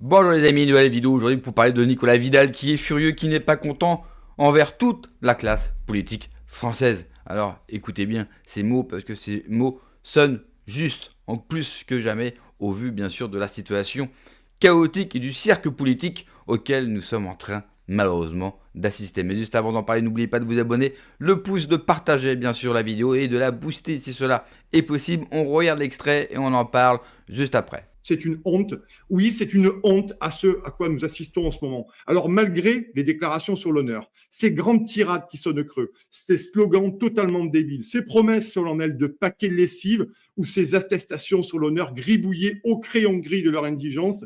Bonjour les amis, nouvelle vidéo aujourd'hui pour parler de Nicolas Vidal qui est furieux, qui n'est pas content envers toute la classe politique française. Alors écoutez bien ces mots parce que ces mots sonnent justes en plus que jamais au vu bien sûr de la situation chaotique et du cirque politique auquel nous sommes en train malheureusement d'assister. Mais juste avant d'en parler, n'oubliez pas de vous abonner, le pouce, de partager bien sûr la vidéo et de la booster si cela est possible. On regarde l'extrait et on en parle juste après. C'est une honte. Oui, c'est une honte à ce à quoi nous assistons en ce moment. Alors, malgré les déclarations sur l'honneur, ces grandes tirades qui sonnent creux, ces slogans totalement débiles, ces promesses solennelles de paquets lessives ou ces attestations sur l'honneur gribouillées au crayon gris de leur indigence,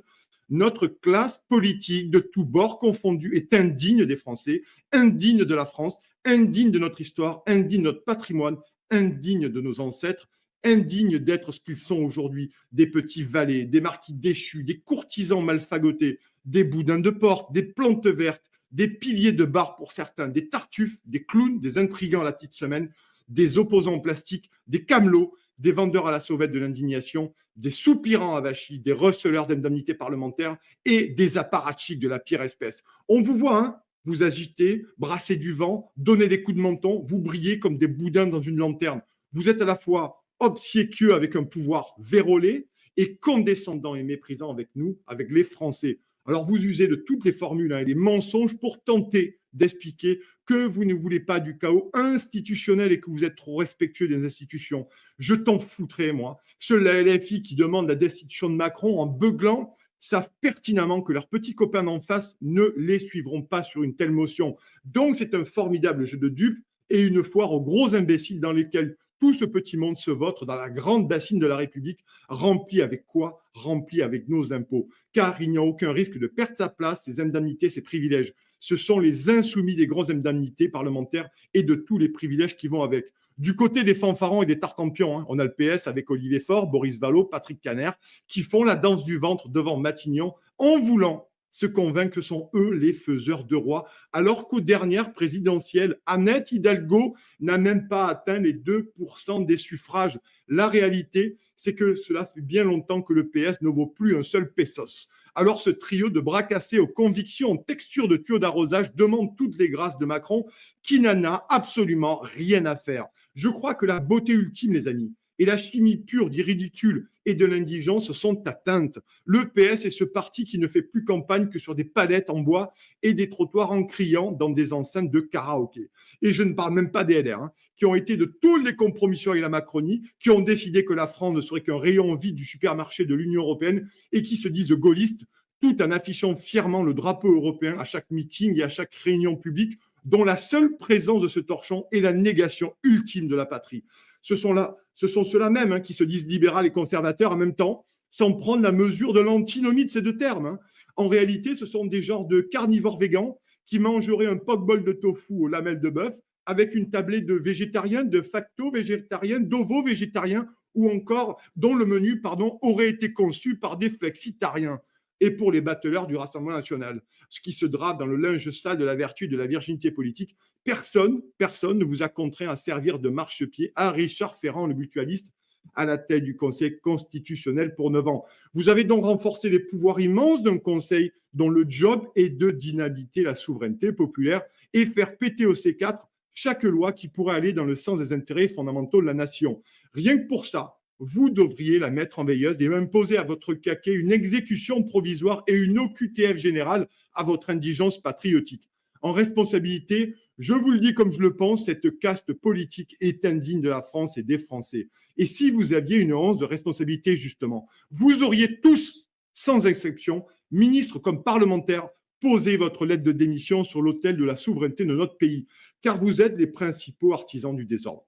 notre classe politique de tous bords confondus est indigne des Français, indigne de la France, indigne de notre histoire, indigne de notre patrimoine, indigne de nos ancêtres, indignes d'être ce qu'ils sont aujourd'hui, des petits valets, des marquis déchus, des courtisans mal fagotés, des boudins de porte, des plantes vertes, des piliers de bar pour certains, des tartuffes, des clowns, des intrigants à la petite semaine, des opposants en plastique, des camelots, des vendeurs à la sauvette de l'indignation, des soupirants avachis, des receleurs d'indemnités parlementaires et des apparatchiks de la pire espèce. On vous voit, hein, vous agitez, brassez du vent, donnez des coups de menton, vous brillez comme des boudins dans une lanterne. Vous êtes à la fois obséquieux avec un pouvoir vérolé et condescendant et méprisant avec nous, avec les Français. Alors vous usez de toutes les formules et les mensonges pour tenter d'expliquer que vous ne voulez pas du chaos institutionnel et que vous êtes trop respectueux des institutions. Je t'en foutrais, moi. Ceux de la LFI qui demandent la destitution de Macron en beuglant savent pertinemment que leurs petits copains d'en face ne les suivront pas sur une telle motion. Donc c'est un formidable jeu de dupes et une foire aux gros imbéciles dans lesquels tout ce petit monde se vautre dans la grande bassine de la République, remplie avec quoi? Remplie avec nos impôts. Car il n'y a aucun risque de perdre sa place, ses indemnités, ses privilèges. Ce sont les insoumis des grosses indemnités parlementaires et de tous les privilèges qui vont avec. Du côté des fanfarons et des tartampions, hein, on a le PS avec Olivier Faure, Boris Vallaud, Patrick Caner, qui font la danse du ventre devant Matignon en voulant se convaincre que sont eux les faiseurs de rois, alors qu'aux dernières présidentielles, Annette Hidalgo n'a même pas atteint les 2% des suffrages. La réalité, c'est que cela fait bien longtemps que le PS ne vaut plus un seul pesos. Alors ce trio de bras cassés aux convictions en texture de tuyau d'arrosage demande toutes les grâces de Macron, qui n'en a absolument rien à faire. Je crois que la beauté ultime, les amis, et la chimie pure du ridicule et de l'indigence sont atteintes. Le PS est ce parti qui ne fait plus campagne que sur des palettes en bois et des trottoirs en criant dans des enceintes de karaoké. Et je ne parle même pas des LR, hein, qui ont été de toutes les compromissions avec la Macronie, qui ont décidé que la France ne serait qu'un rayon vide du supermarché de l'Union européenne et qui se disent gaullistes, tout en affichant fièrement le drapeau européen à chaque meeting et à chaque réunion publique, dont la seule présence de ce torchon est la négation ultime de la patrie. Ce sont ceux-là même, hein, qui se disent libéraux et conservateurs en même temps, sans prendre la mesure de l'antinomie de ces deux termes, hein. En réalité, ce sont des genres de carnivores végans qui mangeraient un poke-bol de tofu aux lamelles de bœuf avec une tablée de végétariens, de facto-végétariens, d'ovo-végétariens ou encore dont le menu aurait été conçu par des flexitariens. Et pour les battleurs du Rassemblement national, ce qui se drape dans le linge sale de la vertu et de la virginité politique, personne ne vous a contraint à servir de marchepied à Richard Ferrand, le mutualiste, à la tête du Conseil constitutionnel pour 9 ans. Vous avez donc renforcé les pouvoirs immenses d'un Conseil dont le job est de dynamiter la souveraineté populaire et faire péter au C4 chaque loi qui pourrait aller dans le sens des intérêts fondamentaux de la nation. Rien que pour ça, vous devriez la mettre en veilleuse et imposer à votre caquet une exécution provisoire et une OQTF générale à votre indigence patriotique. En responsabilité, je vous le dis comme je le pense, cette caste politique est indigne de la France et des Français. Et si vous aviez une once de responsabilité, justement, vous auriez tous, sans exception, ministres comme parlementaires, posé votre lettre de démission sur l'autel de la souveraineté de notre pays, car vous êtes les principaux artisans du désordre.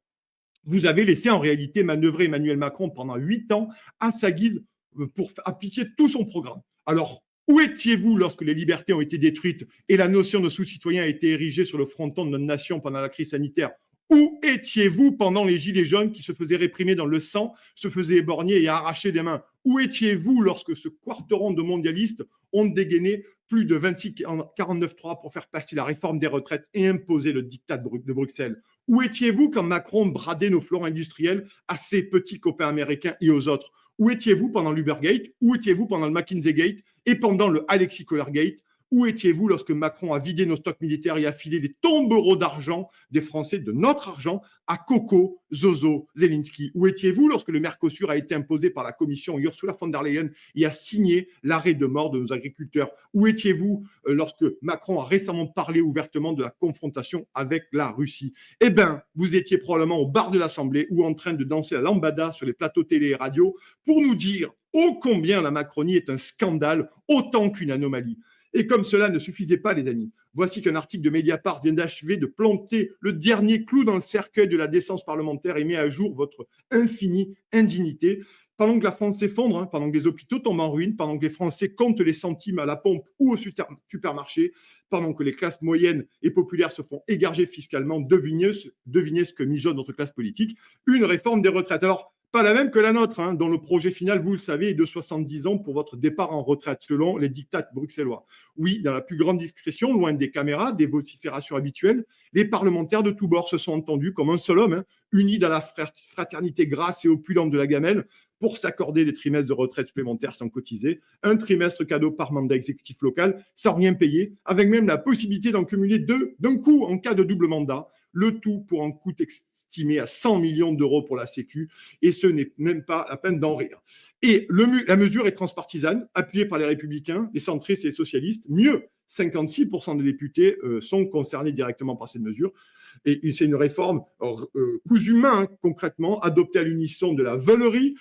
Vous avez laissé en réalité manœuvrer Emmanuel Macron pendant 8 ans à sa guise pour appliquer tout son programme. Alors, où étiez-vous lorsque les libertés ont été détruites et la notion de sous-citoyen a été érigée sur le fronton de notre nation pendant la crise sanitaire? Où étiez-vous pendant les gilets jaunes qui se faisaient réprimer dans le sang, se faisaient éborgner et arracher des mains? Où étiez-vous lorsque ce quarteron de mondialistes ont dégainé plus de 26 49.3 pour faire passer la réforme des retraites et imposer le diktat de Bruxelles? Où étiez-vous quand Macron bradait nos fleurons industriels à ses petits copains américains et aux autres? Où étiez-vous pendant l'Ubergate? Où étiez-vous pendant le McKinsey Gate Et pendant le Alexis Kohler-Gate, où étiez-vous lorsque Macron a vidé nos stocks militaires et a filé des tombereaux d'argent des Français, de notre argent, à Coco, Zozo, Zelensky? Où étiez-vous lorsque le Mercosur a été imposé par la Commission Ursula von der Leyen et a signé l'arrêt de mort de nos agriculteurs? Où étiez-vous lorsque Macron a récemment parlé ouvertement de la confrontation avec la Russie? Eh bien, vous étiez probablement au bar de l'Assemblée ou en train de danser la lambada sur les plateaux télé et radio pour nous dire ô combien la Macronie est un scandale autant qu'une anomalie. Et comme cela ne suffisait pas, les amis, voici qu'un article de Mediapart vient d'achever de planter le dernier clou dans le cercueil de la décence parlementaire et met à jour votre infinie indignité. Pendant que la France s'effondre, pendant que les hôpitaux tombent en ruine, pendant que les Français comptent les centimes à la pompe ou au supermarché, pendant que les classes moyennes et populaires se font égorger fiscalement, devinez ce que mijote notre classe politique, une réforme des retraites. Alors, pas la même que la nôtre, dont le projet final, vous le savez, est de 70 ans pour votre départ en retraite, selon les dictats bruxellois. Oui, dans la plus grande discrétion, loin des caméras, des vociférations habituelles, les parlementaires de tous bords se sont entendus comme un seul homme, unis dans la fraternité grasse et opulente de la gamelle, pour s'accorder des trimestres de retraite supplémentaires sans cotiser, un trimestre cadeau par mandat exécutif local, sans rien payer, avec même la possibilité d'en cumuler deux d'un coup en cas de double mandat, le tout pour un coût estimé à 100 millions d'euros pour la Sécu, et ce n'est même pas la peine d'en rire. Et la mesure est transpartisane, appuyée par les Républicains, les centristes et les socialistes. Mieux, 56% des députés sont concernés directement par cette mesure. Et c'est une réforme cousue main, concrètement, adoptée à l'unisson de la veulerie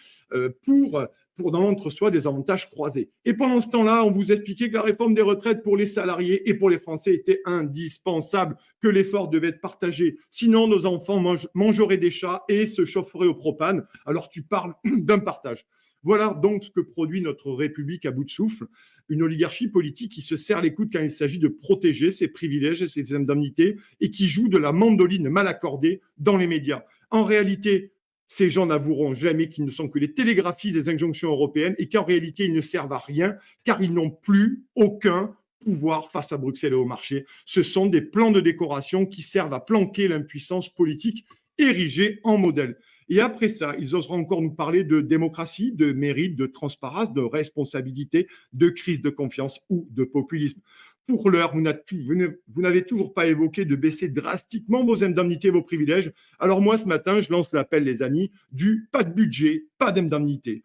pour dans l'entre-soi des avantages croisés. Et pendant ce temps-là, on vous expliquait que la réforme des retraites pour les salariés et pour les Français était indispensable, que l'effort devait être partagé. Sinon, nos enfants mangeraient des chats et se chaufferaient au propane. Alors tu parles d'un partage. Voilà donc ce que produit notre République à bout de souffle, une oligarchie politique qui se serre les coudes quand il s'agit de protéger ses privilèges et ses indemnités et qui joue de la mandoline mal accordée dans les médias. En réalité, ces gens n'avoueront jamais qu'ils ne sont que les télégraphistes des injonctions européennes et qu'en réalité, ils ne servent à rien car ils n'ont plus aucun pouvoir face à Bruxelles et au marché. Ce sont des plans de décoration qui servent à planquer l'impuissance politique érigée en modèle. Et après ça, ils oseront encore nous parler de démocratie, de mérite, de transparence, de responsabilité, de crise de confiance ou de populisme. Pour l'heure, vous n'avez toujours pas évoqué de baisser drastiquement vos indemnités et vos privilèges. Alors moi, ce matin, je lance l'appel, les amis, du pas de budget, pas d'indemnité.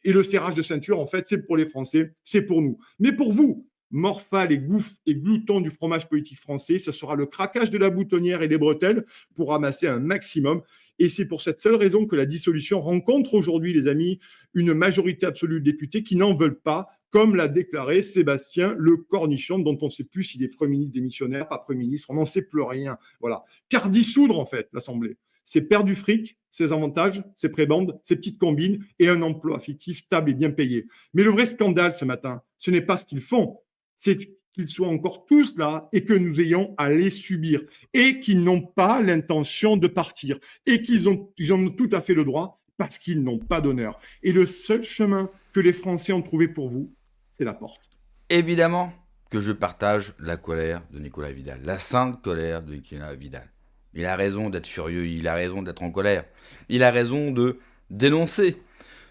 Et le serrage de ceinture, en fait, c'est pour les Français, c'est pour nous. Mais pour vous, morphales et gouffes et gloutons du fromage politique français, ce sera le craquage de la boutonnière et des bretelles pour ramasser un maximum. Et c'est pour cette seule raison que la dissolution rencontre aujourd'hui, les amis, une majorité absolue de députés qui n'en veulent pas, comme l'a déclaré Sébastien Le Cornichon, dont on ne sait plus s'il est Premier ministre démissionnaire, pas Premier ministre, on n'en sait plus rien. Voilà. Car dissoudre, en fait, l'Assemblée, c'est perdre du fric, ses avantages, ses prébendes, ses petites combines et un emploi fictif stable et bien payé. Mais le vrai scandale ce matin, ce n'est pas ce qu'ils font, c'est qu'ils soient encore tous là et que nous ayons à les subir et qu'ils n'ont pas l'intention de partir et qu'ils en ont tout à fait le droit parce qu'ils n'ont pas d'honneur. Et le seul chemin que les Français ont trouvé pour vous, c'est la porte. Évidemment que je partage la colère de Nicolas Vidal, la sainte colère de Nicolas Vidal. Il a raison d'être furieux, il a raison d'être en colère, il a raison de dénoncer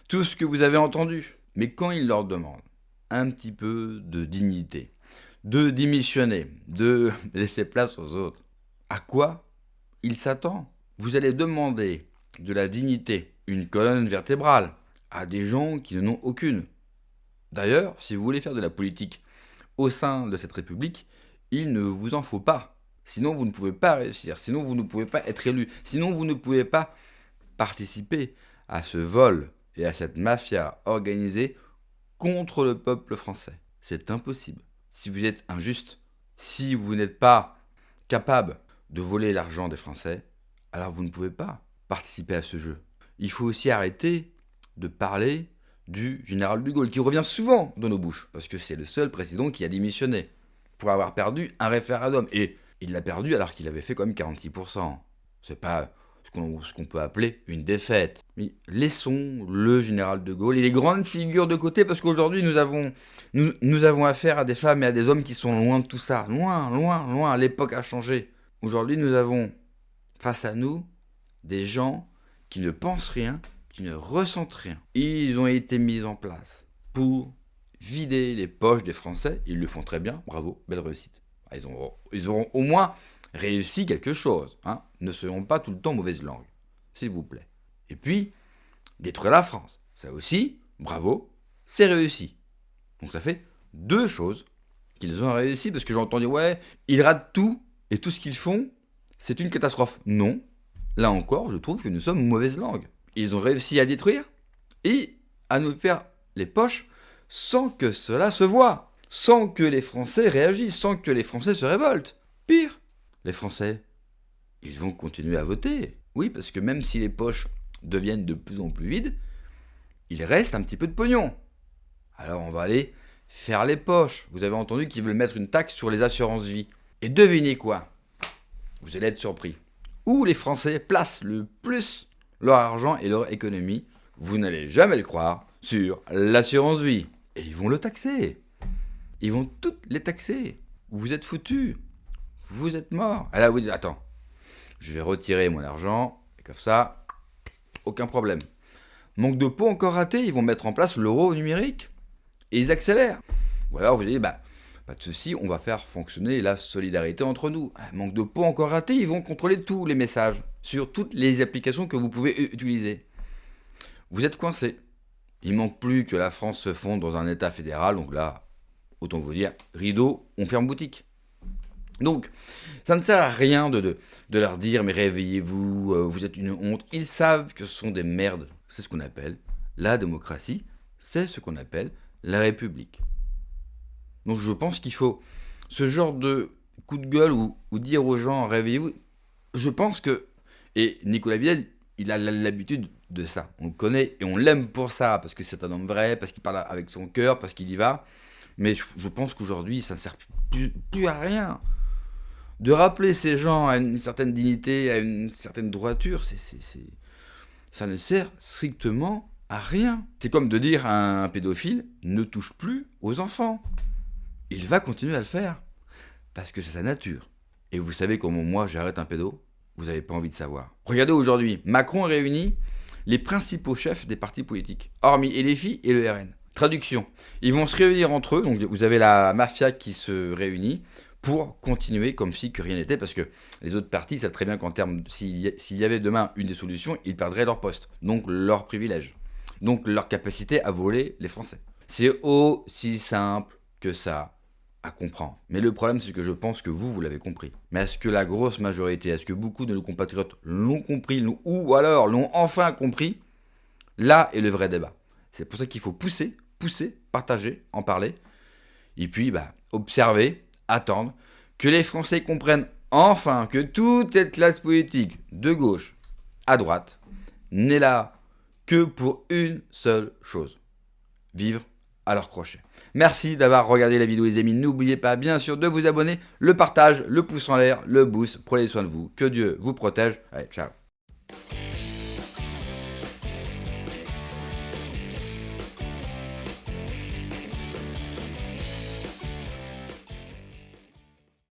tout ce que vous avez entendu. Mais quand il leur demande un petit peu de dignité, de démissionner, de laisser place aux autres, à quoi il s'attend? Vous allez demander de la dignité, une colonne vertébrale, à des gens qui n'en ont aucune. D'ailleurs, si vous voulez faire de la politique au sein de cette République, il ne vous en faut pas. Sinon, vous ne pouvez pas réussir. Sinon, vous ne pouvez pas être élu. Sinon, vous ne pouvez pas participer à ce vol et à cette mafia organisée contre le peuple français. C'est impossible. Si vous êtes injuste, si vous n'êtes pas capable de voler l'argent des Français, alors vous ne pouvez pas participer à ce jeu. Il faut aussi arrêter de parler du général de Gaulle, qui revient souvent dans nos bouches, parce que c'est le seul président qui a démissionné pour avoir perdu un référendum. Et il l'a perdu alors qu'il avait fait quand même 46%. C'est pas ce qu'on peut appeler une défaite. Mais laissons le général de Gaulle et les grandes figures de côté, parce qu'aujourd'hui nous avons affaire à des femmes et à des hommes qui sont loin de tout ça. Loin, loin, loin. L'époque a changé. Aujourd'hui nous avons face à nous des gens qui ne pensent rien, qui ne ressentent rien. Ils ont été mis en place pour vider les poches des Français. Ils le font très bien, bravo, belle réussite. Ils auront au moins réussi quelque chose. Hein. Ne soyons pas tout le temps mauvaise langue, s'il vous plaît. Et puis, détruire la France. Ça aussi, bravo, c'est réussi. Donc ça fait 2 choses qu'ils ont réussi, parce que j'ai entendu, ouais, ils ratent tout, et tout ce qu'ils font, c'est une catastrophe. Non, là encore, je trouve que nous sommes mauvaise langue. Ils ont réussi à détruire, et à nous faire les poches, sans que cela se voie, sans que les Français réagissent, sans que les Français se révoltent. Pire, les Français, ils vont continuer à voter. Oui, parce que même si les poches deviennent de plus en plus vides, il reste un petit peu de pognon. Alors on va aller faire les poches. Vous avez entendu qu'ils veulent mettre une taxe sur les assurances vie. Et devinez quoi? Vous allez être surpris. Où les Français placent le plus leur argent et leur économie, vous n'allez jamais le croire, sur l'assurance vie. Et ils vont le taxer. Ils vont toutes les taxer. Vous êtes foutus. Vous êtes morts. Et là, vous dites, attends, je vais retirer mon argent, et comme ça, aucun problème. Manque de peau encore raté, ils vont mettre en place l'euro numérique. Et ils accélèrent. Ou alors vous dites, pas de souci, on va faire fonctionner la solidarité entre nous. Manque de peau encore raté, ils vont contrôler tous les messages sur toutes les applications que vous pouvez utiliser. Vous êtes coincés. Il manque plus que la France se fonde dans un État fédéral, donc là, autant vous dire, rideau, on ferme boutique. Donc, ça ne sert à rien de leur dire, mais réveillez-vous, vous êtes une honte. Ils savent que ce sont des merdes. C'est ce qu'on appelle la démocratie, c'est ce qu'on appelle la République. Donc je pense qu'il faut ce genre de coup de gueule ou dire aux gens réveillez-vous. Je pense que, et Nicolas Vidal, il a l'habitude de ça. On le connaît et on l'aime pour ça, parce que c'est un homme vrai, parce qu'il parle avec son cœur, parce qu'il y va. Mais je pense qu'aujourd'hui, ça ne sert plus à rien. De rappeler ces gens à une certaine dignité, à une certaine droiture, ça ne sert strictement à rien. C'est comme de dire à un pédophile, ne touche plus aux enfants. Il va continuer à le faire, parce que c'est sa nature. Et vous savez comment moi j'arrête un pédo? Vous n'avez pas envie de savoir. Regardez aujourd'hui, Macron réunit les principaux chefs des partis politiques, hormis LFI et le RN. Traduction, ils vont se réunir entre eux, donc vous avez la mafia qui se réunit, pour continuer comme si que rien n'était, parce que les autres partis savent très bien qu'en termes, s'il y avait demain une dissolution, ils perdraient leur poste, donc leur privilège, donc leur capacité à voler les Français. C'est aussi simple que ça à comprendre. Mais le problème, c'est que je pense que vous l'avez compris. Mais est-ce que la grosse majorité, est-ce que beaucoup de nos compatriotes l'ont compris, ou alors l'ont enfin compris? Là est le vrai débat. C'est pour ça qu'il faut pousser, partager, en parler, et puis observer, attendre, que les Français comprennent enfin que toute cette classe politique, de gauche à droite, n'est là que pour une seule chose, vivre à leur crochet. Merci d'avoir regardé la vidéo les amis, n'oubliez pas bien sûr de vous abonner, le partage, le pouce en l'air, le boost, prenez soin de vous, que Dieu vous protège, allez ciao.